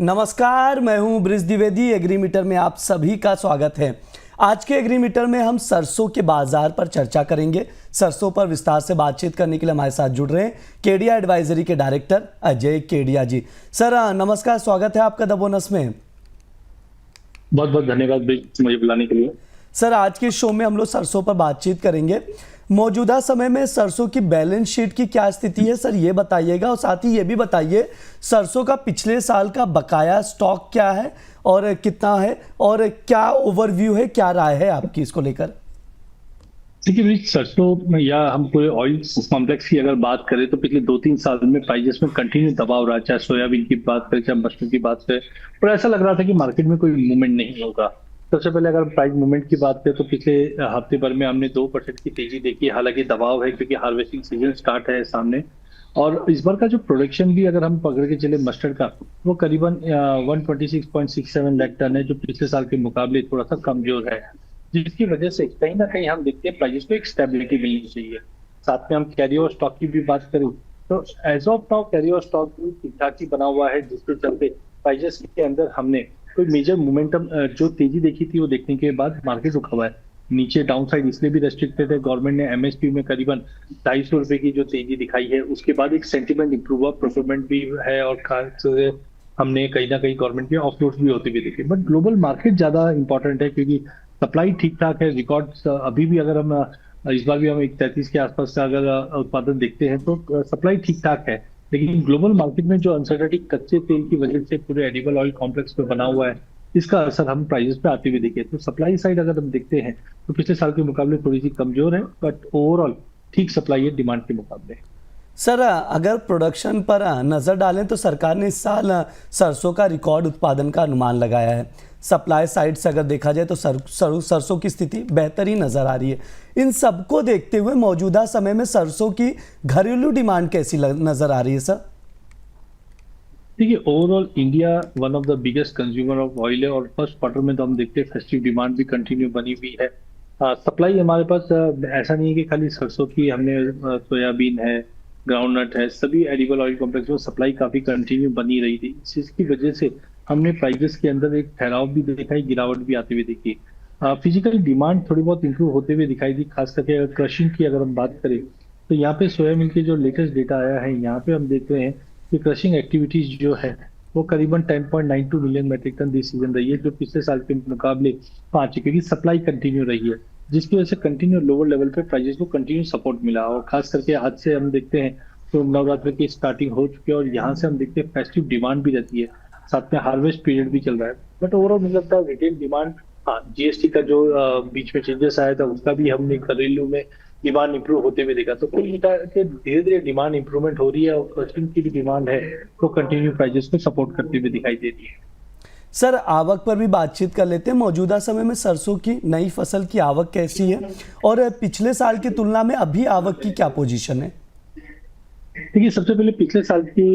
नमस्कार, मैं हूं ब्रिज द्विवेदी। एग्रीमीटर में आप सभी का स्वागत है। आज के एग्रीमीटर में हम सरसों के बाजार पर चर्चा करेंगे। सरसों पर विस्तार से बातचीत करने के लिए हमारे साथ जुड़ रहे हैं केडिया एडवाइजरी के डायरेक्टर अजय केडिया जी। सर नमस्कार, स्वागत है आपका द बोनस में। बहुत बहुत धन्यवाद मुझे बुलाने के लिए। सर, आज के शो में हम लोग सरसों पर बातचीत करेंगे। मौजूदा समय में सरसों की बैलेंस शीट की क्या स्थिति है सर, ये बताइएगा। और साथ ही ये भी बताइए सरसों का पिछले साल का बकाया स्टॉक क्या है और कितना है, और क्या ओवरव्यू है, क्या राय है आपकी इसको लेकर। देखिए, सरसों में या हम पूरे ऑयल कॉम्प्लेक्स की अगर बात करें तो पिछले 2-3 साल में प्राइजेस में कंटिन्यू दबाव रहा, चाहे सोयाबीन की बात करें चाहे मशरूम की बात करें, और ऐसा लग रहा था कि मार्केट में कोई मूवमेंट नहीं होगा। सबसे पहले अगर प्राइस मूवमेंट की बात करें तो पिछले हफ्ते भर में हमने 2% की तेजी देखी। हालांकि दबाव है क्योंकि हार्वेस्टिंग सीजन स्टार्ट है सामने, और इस बार का जो प्रोडक्शन भी अगर हम पकड़ के चले मस्टर्ड का, वो करीबन 126.67 लाख टन है, जो पिछले साल के मुकाबले थोड़ा सा कमजोर है, जिसकी वजह से कहीं ना कहीं हम देखते हैं प्राइस को एक स्टेबिलिटी मिलनी चाहिए। साथ में हम कैरी ओवर स्टॉक की भी बात करें तो as of now carry over stock भी ठीक ठाक ही बना हुआ है, जिसके चलते प्राइजेस के अंदर हमने कोई मेजर मोमेंटम जो तेजी देखी थी वो देखने के बाद मार्केट रुका हुआ है। नीचे डाउन साइड इसलिए भी रेस्ट्रिक्टेड है, गवर्नमेंट ने एमएसपी में करीबन 250 रुपए की जो तेजी दिखाई है, उसके बाद एक सेंटीमेंट इंप्रूव हुआ, प्रोक्योरमेंट भी है, और खास हमने कहीं ना कहीं गवर्नमेंट के ऑफलोड्स भी होते हुए देखे। बट ग्लोबल मार्केट ज्यादा इंपॉर्टेंट है क्योंकि सप्लाई ठीक ठाक है। रिकॉर्ड अभी भी अगर हम इस बार भी हम 133 के आसपास का अगर उत्पादन देखते हैं तो सप्लाई ठीक ठाक है, लेकिन ग्लोबल मार्केट में जो अनसर्टेनिटी कच्चे तेल की वजह से पूरे एडिबल ऑयल कॉम्प्लेक्स पे बना हुआ है, इसका असर हम प्राइसेस पे आते हुए देखे। तो सप्लाई साइड अगर हम देखते हैं तो पिछले साल के मुकाबले थोड़ी सी कमजोर है, बट ओवरऑल ठीक सप्लाई है डिमांड के मुकाबले। सर, अगर प्रोडक्शन पर नज़र डालें तो सरकार ने इस साल सरसों का रिकॉर्ड उत्पादन का अनुमान लगाया है। सप्लाई साइड से अगर देखा जाए तो सरसों की स्थिति बेहतर ही नज़र आ रही है। इन सबको देखते हुए मौजूदा समय में सरसों की घरेलू डिमांड कैसी नज़र आ रही है सर? देखिए, overall India one of the biggest consumer of oil है, और फर्स्ट क्वार्टर में तो हम देखते हैं फेस्टिव डिमांड भी कंटिन्यू बनी हुई है। सप्लाई हमारे पास ऐसा नहीं है कि खाली सरसों की, हमने सोयाबीन है, ग्राउंडनट है, सभी एडिबल ऑयल कॉम्प्लेक्स में सप्लाई काफी कंटिन्यू बनी रही थी, जिसकी वजह से हमने प्राइसेस के अंदर एक ठहराव भी देखा है, गिरावट भी आती हुई देखी। फिजिकल डिमांड थोड़ी बहुत इंप्रूव होते हुए दिखाई दी, खास करके अगर क्रशिंग की अगर हम बात करें तो यहाँ पे सोयाबीन के जो लेटेस्ट डेटा आया है, यहाँ पे हम देख रहे हैं कि क्रशिंग एक्टिविटीज जो है वो करीबन 10.92 million metric tonne this season रही है, जो पिछले साल के मुकाबले 5 है, क्योंकि सप्लाई कंटिन्यू रही है, जिसकी वजह से कंटिन्यू लोअर लेवल पे प्राइसेस को कंटिन्यू सपोर्ट मिला। और खास करके आज से हम देखते हैं तो नवरात्र की स्टार्टिंग हो चुकी है, और यहाँ से हम देखते हैं फेस्टिव डिमांड भी रहती है, साथ में हार्वेस्ट पीरियड भी चल रहा है। बट ओवरऑल मुझे लगता है रिटेल डिमांड, हाँ, जीएसटी का जो बीच में चेंजेस आया था उसका भी हमने घरेलू में डिमांड इंप्रूव होते हुए देखा। तो कुल मिला के धीरे धीरे डिमांड इंप्रूवमेंट हो रही है, और क्रशिंग की भी डिमांड है तो कंटिन्यू प्राइजेस को सपोर्ट करते हुए दिखाई दे रही है। सर, आवक पर भी बातचीत कर लेते हैं। मौजूदा समय में सरसों की नई फसल की आवक कैसी है और पिछले साल की तुलना में अभी आवक की क्या पोजीशन है? देखिए, सबसे पहले पिछले साल की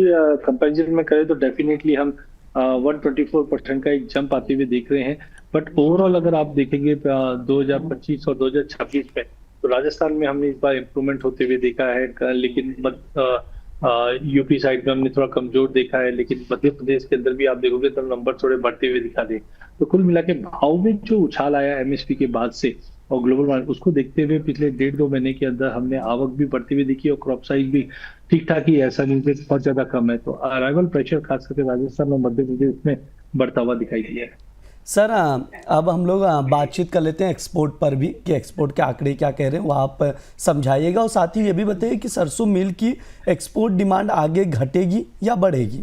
कंपैरिजन में करें तो डेफिनेटली हम 124% का एक जंप आते हुए देख रहे हैं। बट ओवरऑल अगर आप देखेंगे 2025 और 2026 में, तो राजस्थान में हमने इस बार इम्प्रूवमेंट होते हुए देखा है, लेकिन यूपी साइड में हमने थोड़ा कमजोर देखा है, लेकिन मध्य प्रदेश के अंदर भी आप देखोगे तो नंबर थोड़े बढ़ते हुए दिखा दे। तो कुल मिला के भाव में जो उछाल आया एमएसपी के बाद से और ग्लोबल मार्केट, उसको देखते हुए पिछले 1.5-2 महीने के अंदर हमने आवक भी बढ़ती हुई देखी, और क्रॉप साइज भी ठीक ठाक ही, ऐसा नहीं कि बहुत ज्यादा कम है। तो अराइवल प्रेशर खास करके राजस्थान और मध्य प्रदेश में बढ़ता हुआ दिखाई दिया है। सर, अब हम लोग बातचीत कर लेते हैं एक्सपोर्ट पर भी, कि एक्सपोर्ट के आंकड़े क्या कह रहे हैं वो आप समझाइएगा, और साथ ही ये भी बताइए कि सरसों मिल की एक्सपोर्ट डिमांड आगे घटेगी या बढ़ेगी?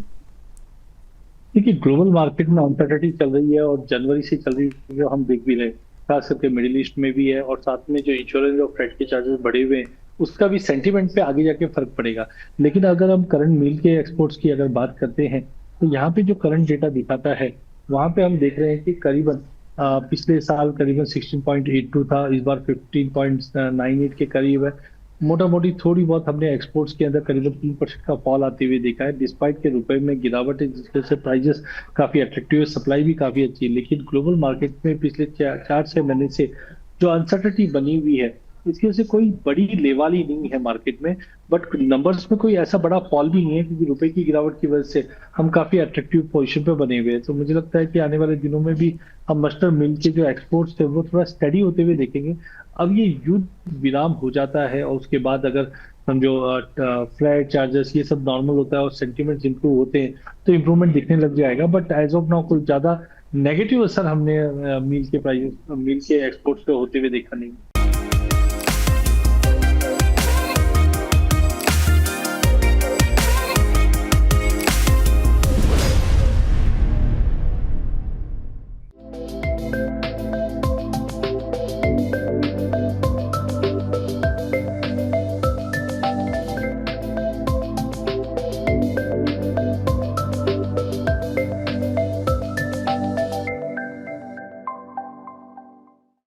देखिए, ग्लोबल मार्केट में अनसर्टेनिटी चल रही है, और जनवरी से चल रही है, जो हम देख भी रहे हैं, खास करके मिडिल ईस्ट में भी है, और साथ में जो इंश्योरेंस और फ्रेट के चार्जेस बढ़े हुए हैं, उसका भी सेंटीमेंट पे आगे जाके फर्क पड़ेगा। लेकिन अगर हम करंट मिल के एक्सपोर्ट्स की अगर बात करते हैं तो यहाँ पे जो करंट डेटा दिखाता है, वहां पे हम देख रहे हैं कि करीबन पिछले साल करीबन 16.82 था, इस बार 15.98 के करीब है। मोटा मोटी थोड़ी बहुत हमने एक्सपोर्ट्स के अंदर करीबन 3% का फॉल आते हुए देखा है, डिस्पाइट के रुपए में गिरावट है, जिसकी वजह से प्राइजेस काफी अट्रैक्टिव है, सप्लाई भी काफी अच्छी है। लेकिन ग्लोबल मार्केट में पिछले 4 से महीने से जो अनसर्टेनिटी बनी हुई है, इसकी वजह से कोई बड़ी लेवाली नहीं है मार्केट में। बट नंबर्स में कोई ऐसा बड़ा फॉल भी नहीं है, क्योंकि रुपए की गिरावट की वजह से हम काफी अट्रैक्टिव पोजीशन पे बने हुए हैं। तो मुझे लगता है कि आने वाले दिनों में भी हम मस्टर्ड मिल के जो एक्सपोर्ट्स थे वो थोड़ा स्टडी होते हुए देखेंगे। अब ये युद्ध विराम हो जाता है और उसके बाद अगर समझो फ्लाइट चार्जेस ये सब नॉर्मल होता है और सेंटिमेंट्स इंप्रूव होते हैं, तो इम्प्रूवमेंट दिखने लग जाएगा। बट एज ऑफ नाउ कोई ज्यादा नेगेटिव असर हमने मील के एक्सपोर्ट्स पे होते हुए देखा नहीं।